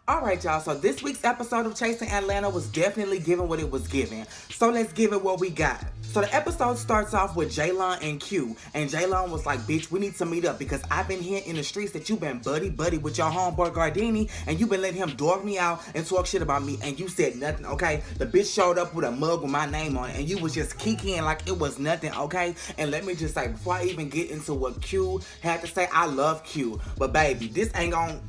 Alright, y'all, so this week's episode of Chasing Atlanta was definitely giving what it was giving. So let's give it what we got. So the episode starts off with Jaylon and Q. And Jaylon was like, bitch, we need to meet up because I've been hearing in the streets that you've been buddy with your homeboy Gardini and you've been letting him dog me out and talk shit about me and you said nothing, okay? The bitch showed up with a mug with my name on it and you was just kikiing like it was nothing, okay? And let me just say, before I even get into what Q had to say, I love Q. But baby, this ain't gonna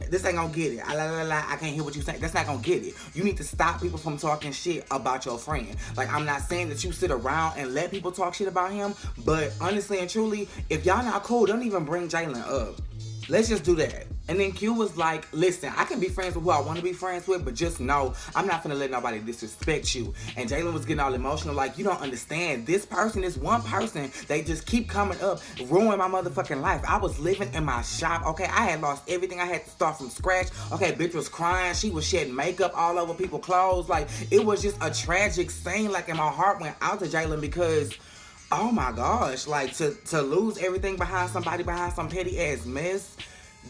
get it. I can't hear what you saying. That's not gonna get it. You need to stop people from talking shit about your friend. Like, I'm not saying that you sit around and let people talk shit about him, but honestly and truly, if y'all not cool, don't even bring Jalen up. Let's just do that. And then Q was like, listen, I can be friends with who I want to be friends with, but just know I'm not gonna let nobody disrespect you. And Jalen was getting all emotional, like, you don't understand. This person is one person. They just keep coming up, ruin my motherfucking life. I was living in my shop, okay? I had lost everything. I had to start from scratch. Okay, bitch was crying. She was shedding makeup all over people's clothes. Like, it was just a tragic scene. Like, and my heart went out to Jalen because, oh my gosh, like, to lose everything behind somebody, behind some petty ass mess,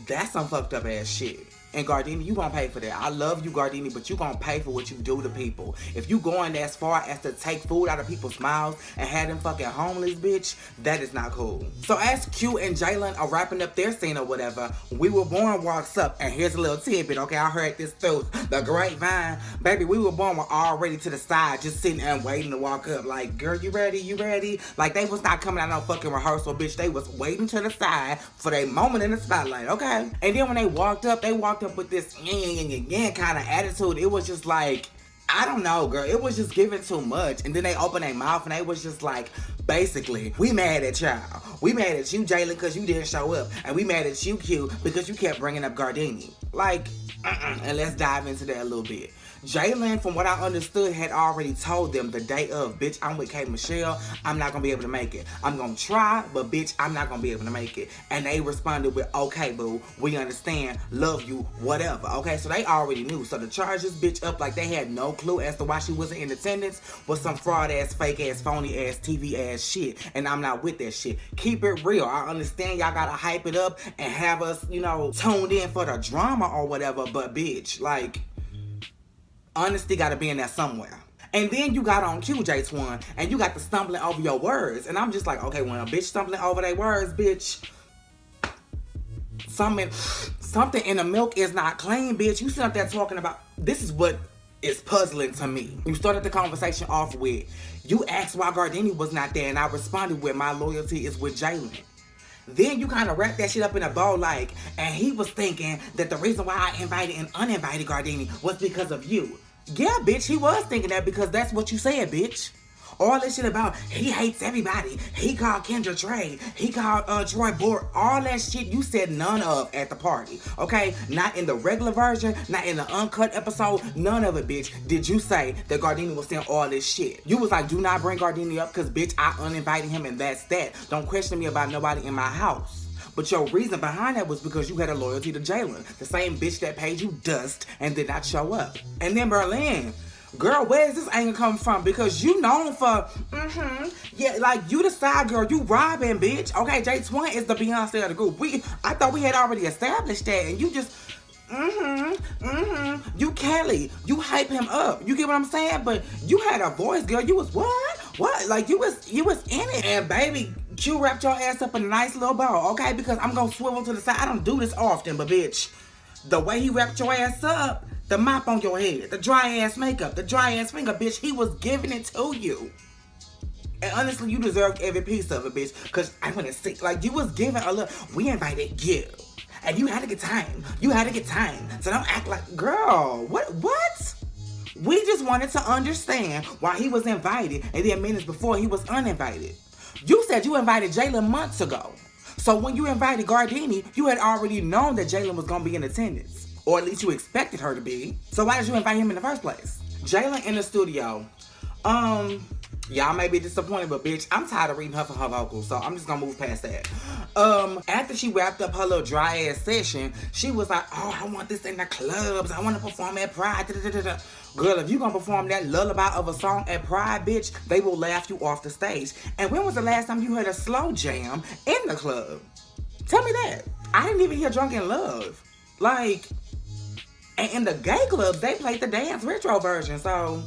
that's some fucked up ass shit. And Gardini, you gonna pay for that. I love you, Gardini, but you gonna pay for what you do to people. If you going as far as to take food out of people's mouths and have them fucking homeless, bitch, that is not cool. So as Q and Jalen are wrapping up their scene or whatever, We Were Born walks up, and here's a little tidbit, okay? I heard this through the grapevine. Baby, We Were Born were already to the side, just sitting and waiting to walk up. Like, girl, you ready? You ready? Like, they was not coming out no fucking rehearsal, bitch. They was waiting to the side for their moment in the spotlight, okay? And then when they walked up with this kind of attitude. It was just like, I don't know, girl. It was just giving too much. And then they opened their mouth and they was just like, basically, we mad at y'all. We mad at you, Jalen, because you didn't show up. And we mad at you, Q, because you kept bringing up Gardini. Like, and let's dive into that a little bit. Jalen, from what I understood, had already told them the day of, bitch, I'm with K. Michelle. I'm not going to be able to make it. I'm going to try, but bitch, I'm not going to be able to make it. And they responded with, okay, boo, we understand, love you, whatever. Okay, so they already knew. So to charge this bitch up like they had no clue as to why she wasn't in attendance was some fraud ass, fake ass, phony ass, TV ass shit. And I'm not with that shit. Keep it real. I understand y'all got to hype it up and have us, tuned in for the drama or whatever, but bitch, like, honesty gotta be in there somewhere. And then you got on QJ Twan, and you got the stumbling over your words. And I'm just like, okay, when a bitch stumbling over their words, bitch, something in the milk is not clean, bitch. You sit up there talking about, this is what is puzzling to me. You started the conversation off with, you asked why Gardini was not there, and I responded with, my loyalty is with Jalen. Then you kind of wrap that shit up in a bow like, and he was thinking that the reason why I invited and uninvited Gardini was because of you. Yeah, bitch, he was thinking that because that's what you said, bitch. All this shit about he hates everybody. He called Kendra Trey. He called Troy Board. All that shit you said none of at the party. Okay? Not in the regular version. Not in the uncut episode. None of it, bitch. Did you say that Gardini was saying all this shit? You was like, do not bring Gardini up because, bitch, I uninvited him and that's that. Don't question me about nobody in my house. But your reason behind that was because you had a loyalty to Jalen. The same bitch that paid you dust and did not show up. And then Berlin. Girl, where is this anger coming from? Because you known for, yeah, like, you the side girl, you robbing, bitch. Okay, J Twan is the Beyonce of the group. I thought we had already established that, and you just, you Kelly, you hype him up. You get what I'm saying? But you had a voice, girl. You was what? What? Like, you was in it. And baby, Q wrapped your ass up in a nice little bow, okay? Because I'm gonna swivel to the side. I don't do this often, but bitch, the way he wrapped your ass up, the mop on your head, the dry ass makeup, the dry ass finger, bitch, he was giving it to you. And honestly, you deserved every piece of it, bitch. Cause I wanna see, like, you was giving a look. We invited you. And you had to get time. You had to get time. So don't act like, girl, what? We just wanted to understand why he was invited and then minutes before he was uninvited. You said you invited Jalen months ago. So when you invited Gardini, you had already known that Jalen was gonna be in attendance. Or at least you expected her to be. So why did you invite him in the first place? Jalen in the studio. Y'all may be disappointed, but bitch, I'm tired of reading her for her vocals, so I'm just gonna move past that. After she wrapped up her little dry ass session, she was like, oh, I want this in the clubs. I want to perform at Pride. Girl, if you gonna perform that lullaby of a song at Pride, bitch, they will laugh you off the stage. And when was the last time you heard a slow jam in the club? Tell me that. I didn't even hear Drunk in Love. Like, And in the gay clubs, they played the dance retro version. So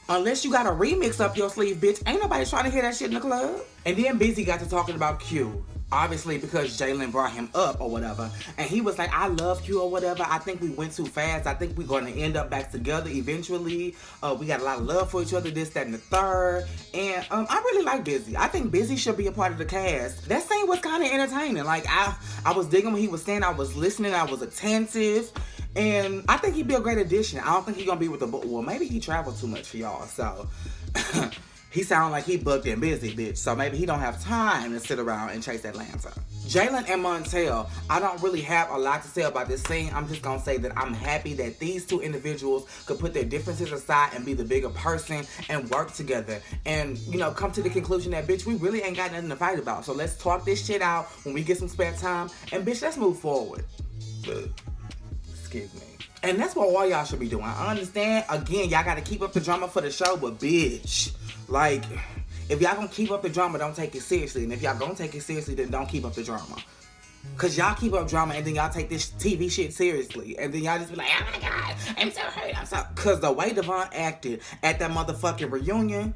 unless you got a remix up your sleeve, bitch, ain't nobody trying to hear that shit in the club. And then Busy got to talking about Q. Obviously, because Jalen brought him up or whatever. And he was like, I love Q or whatever. I think we went too fast. I think we're going to end up back together eventually. We got a lot of love for each other, this, that, and the third. And I really like Busy. I think Busy should be a part of the cast. That scene was kind of entertaining. Like, I was digging what he was saying. I was listening. I was attentive. And I think he'd be a great addition. I don't think he's going to be with the... Well, maybe he traveled too much for y'all, so... He sound like he booked and busy, bitch. So maybe he don't have time to sit around and chase Atlanta. Jalen and Montel, I don't really have a lot to say about this scene. I'm just gonna say that I'm happy that these two individuals could put their differences aside and be the bigger person and work together. And, you know, come to the conclusion that, bitch, we really ain't got nothing to fight about. So let's talk this shit out when we get some spare time. And, bitch, let's move forward. Excuse me. And that's what all y'all should be doing. I understand, again, y'all gotta keep up the drama for the show, but bitch, like, if y'all gonna keep up the drama, don't take it seriously. And if y'all gonna take it seriously, then don't keep up the drama. Cause y'all keep up drama and then y'all take this TV shit seriously. And then y'all just be like, oh my God, I'm so hurt, Cause the way Devon acted at that motherfucking reunion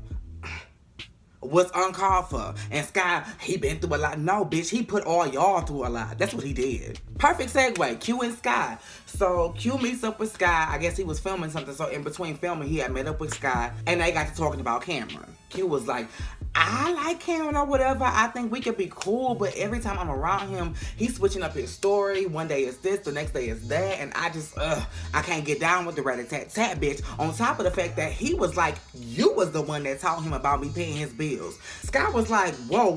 was uncalled for. And Sky, he been through a lot. No, bitch, he put all y'all through a lot. That's what he did. Perfect segue, Q and Sky. So Q meets up with Sky. I guess he was filming something. So in between filming, he had met up with Sky. And they got to talking about Cameron. Q was like, I like Cameron or whatever. I think we could be cool. But every time I'm around him, he's switching up his story. One day it's this, the next day it's that. And I just, I can't get down with the rat-a-tat-tat, bitch. On top of the fact that he was like, you was the one that taught him about me paying his bills. Sky was like, whoa,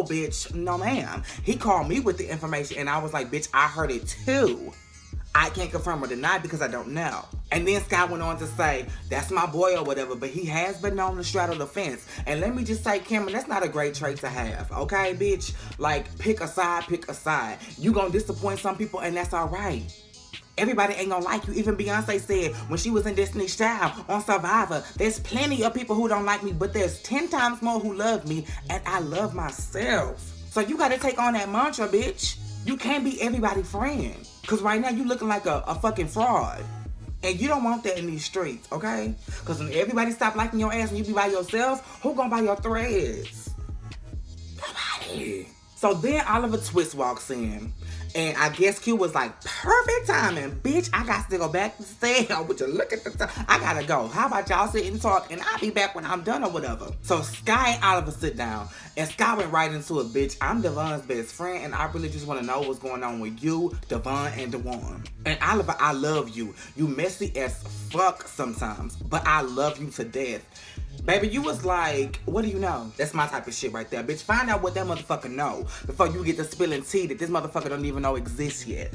bitch. No, ma'am. He called me with the information. And I was like, bitch, I heard it too. I can't confirm or deny because I don't know. And then Sky went on to say, that's my boy or whatever, but he has been known to straddle the fence. And let me just say, Cameron, that's not a great trait to have, okay, bitch? Like, pick a side. You gonna disappoint some people, and that's all right. Everybody ain't gonna like you. Even Beyonce said when she was in Destiny's Child on Survivor, there's plenty of people who don't like me, but there's 10 times more who love me, and I love myself. So you gotta take on that mantra, bitch. You can't be everybody's friend. Because right now you looking like a fucking fraud. And you don't want that in these streets, okay? Because when everybody stop liking your ass and you be by yourself, who gonna buy your threads? Nobody. So then Oliver Twist walks in. And I guess Q was like, perfect timing. Bitch, I got to go back to stay. Would you look at the time? I gotta go. How about y'all sit and talk and I'll be back when I'm done or whatever. So Sky and Oliver sit down. And Sky went right into it, bitch. I'm Devon's best friend and I really just want to know what's going on with you, Devon, and Dewan. And Oliver, I love you. You messy as fuck sometimes. But I love you to death. Baby, you was like, what do you know? That's my type of shit right there. Bitch, find out what that motherfucker know before you get to spilling tea that this motherfucker don't even know exists yet.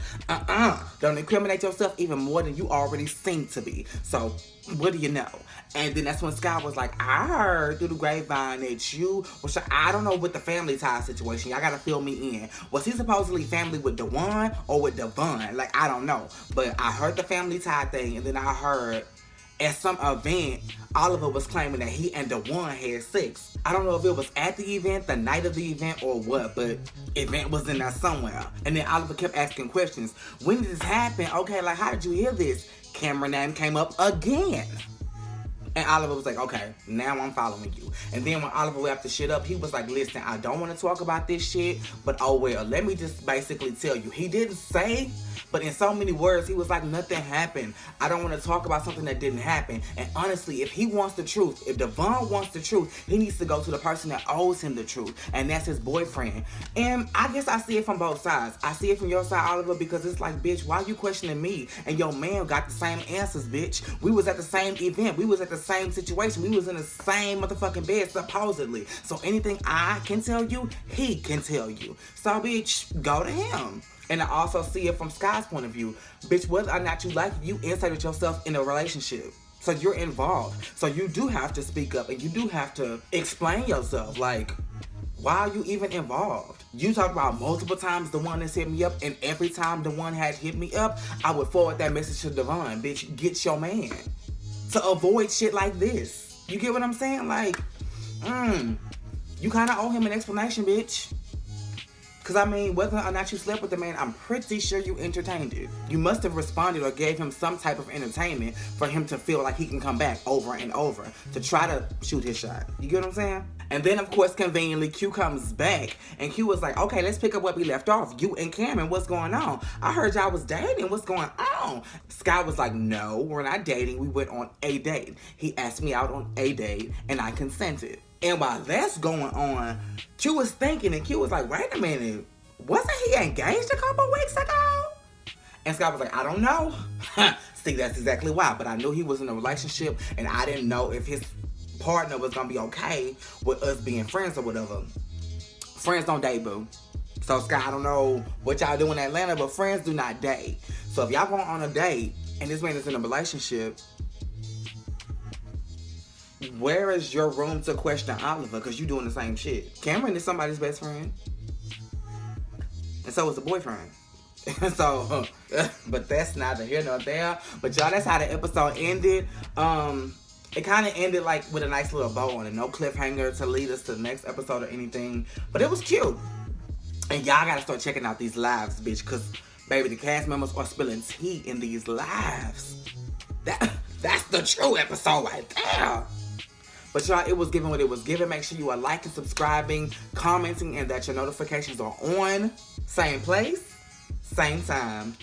Don't incriminate yourself even more than you already seem to be. So, what do you know? And then that's when Sky was like, I heard through the grapevine that you, which I don't know with the family tie situation. Y'all gotta fill me in. Was he supposedly family with Dewan or with Devon? Like, I don't know. But I heard the family tie thing, and then I heard at some event, Oliver was claiming that he and Dewan had sex. I don't know if it was at the event, the night of the event, or what, but event was in there somewhere. And then Oliver kept asking questions. When did this happen? Okay, like, how did you hear this? Cameron name came up again. And Oliver was like, okay, now I'm following you. And then when Oliver wrapped the shit up, he was like, listen, I don't want to talk about this shit, but oh well, let me just basically tell you. He didn't say, but in so many words, he was like, nothing happened. I don't want to talk about something that didn't happen. And honestly, if he wants the truth, if Devon wants the truth, he needs to go to the person that owes him the truth. And that's his boyfriend. And I guess I see it from both sides. I see it from your side, Oliver, because it's like, bitch, why you questioning me? And your man got the same answers, bitch. We was at the same event. We was at the same situation. We was in the same motherfucking bed, supposedly. So anything I can tell you, he can tell you. So, bitch, go to him. And I also see it from Sky's point of view. Bitch, whether or not you like it, you inserted yourself in a relationship. So you're involved. So you do have to speak up and you do have to explain yourself. Like, why are you even involved? You talk about multiple times the one that's hit me up, and every time the one had hit me up, I would forward that message to Devon. Bitch, get your man. To avoid shit like this. You get what I'm saying? Like, you kind of owe him an explanation, bitch. Because, I mean, whether or not you slept with the man, I'm pretty sure you entertained it. You must have responded or gave him some type of entertainment for him to feel like he can come back over and over to try to shoot his shot. You get what I'm saying? And then, of course, conveniently, Q comes back. And Q was like, okay, let's pick up where we left off. You and Cameron, what's going on? I heard y'all was dating. What's going on? Sky was like, no, we're not dating. We went on a date. He asked me out on a date, and I consented. And while that's going on, Q was thinking, and Q was like, wait a minute, wasn't he engaged a couple weeks ago? And Scott was like, I don't know. See, that's exactly why. But I knew he was in a relationship, and I didn't know if his partner was going to be okay with us being friends or whatever. Friends don't date, boo. So, Scott, I don't know what y'all do in Atlanta, but friends do not date. So, if y'all going on a date, and this man is in a relationship, where is your room to question Oliver? Because you doing the same shit. Cameron is somebody's best friend. And so is the boyfriend. So, but that's neither here nor there. But y'all, that's how the episode ended. It kind of ended like with a nice little bow on it. No cliffhanger to lead us to the next episode or anything. But it was cute. And y'all gotta start checking out these lives, bitch. Because, baby, the cast members are spilling tea in these lives. That's the true episode right there. But y'all, it was given what it was given. Make sure you are liking, subscribing, commenting, and that your notifications are on. Same place, same time.